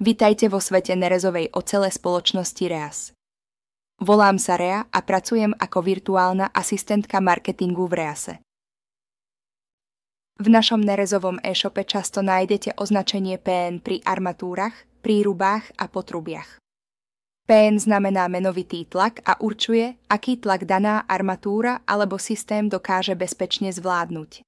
Vitajte vo svete nerezovej ocele spoločnosti REAS. Volám sa Rea a pracujem ako virtuálna asistentka marketingu v REASe. V našom nerezovom e-shope často nájdete označenie PN pri armatúrach, prírubách a potrubiach. PN znamená menovitý tlak a určuje, aký tlak daná armatúra alebo systém dokáže bezpečne zvládnuť.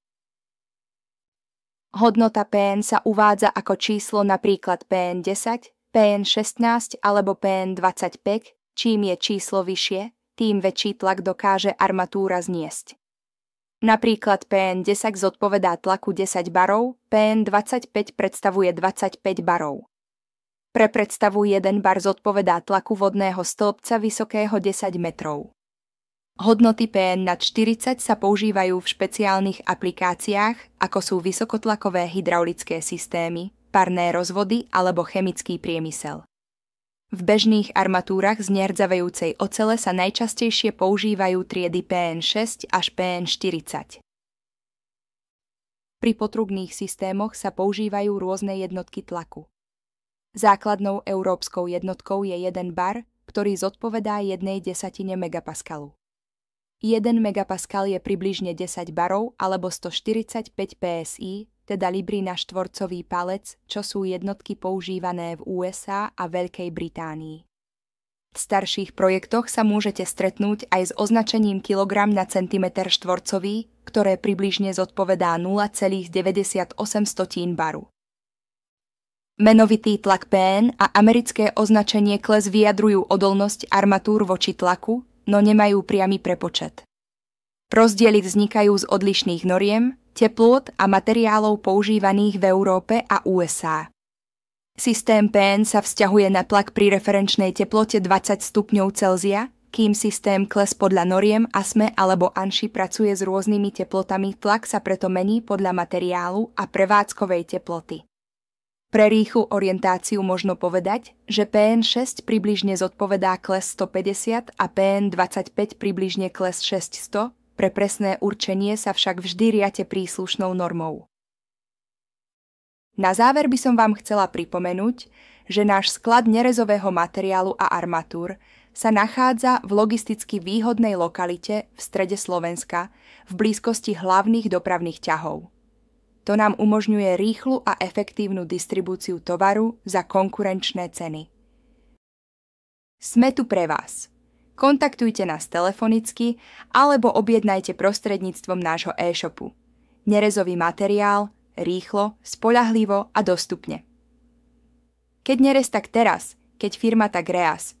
Hodnota PN sa uvádza ako číslo napríklad PN10, PN16 alebo PN25, čím je číslo vyššie, tým väčší tlak dokáže armatúra zniesť. Napríklad PN10 zodpovedá tlaku 10 barov, PN25 predstavuje 25 barov. Pre predstavu 1 bar zodpovedá tlaku vodného stĺpca vysokého 10 metrov. Hodnoty PN nad 40 sa používajú v špeciálnych aplikáciách, ako sú vysokotlakové hydraulické systémy, parné rozvody alebo chemický priemysel. V bežných armatúrach z nerdzavejúcej ocele sa najčastejšie používajú triedy PN6 až PN40. Pri potrubných systémoch sa používajú rôzne jednotky tlaku. Základnou európskou jednotkou je 1 bar, ktorý zodpovedá 1/10 megapascalu. 1 megapascal je približne 10 barov alebo 145 PSI, teda libry na štvorcový palec, čo sú jednotky používané v USA a Veľkej Británii. V starších projektoch sa môžete stretnúť aj s označením kilogram na centimeter štvorcový, ktoré približne zodpovedá 0,98 baru. Menovitý tlak PN a americké označenie kles vyjadrujú odolnosť armatúr voči tlaku, no nemajú priamy prepočet. Rozdiely vznikajú z odlišných noriem, teplôt a materiálov používaných v Európe a USA. Systém PN sa vzťahuje na tlak pri referenčnej teplote 20 stupňov Celzia, kým systém kles podľa noriem ASME alebo ANSI pracuje s rôznymi teplotami, tlak sa preto mení podľa materiálu a prevádzkovej teploty. Pre rýchlu orientáciu možno povedať, že PN6 približne zodpovedá kles 150 a PN25 približne kles 600, pre presné určenie sa však vždy riate príslušnou normou. Na záver by som vám chcela pripomenúť, že náš sklad nerezového materiálu a armatúr sa nachádza v logisticky výhodnej lokalite v strede Slovenska, v blízkosti hlavných dopravných ťahov. To nám umožňuje rýchlu a efektívnu distribúciu tovaru za konkurenčné ceny. Sme tu pre vás. Kontaktujte nás telefonicky alebo objednajte prostredníctvom nášho e-shopu. Nerezový materiál, rýchlo, spoľahlivo a dostupne. Keď nerez tak teraz, keď firma tak REAS,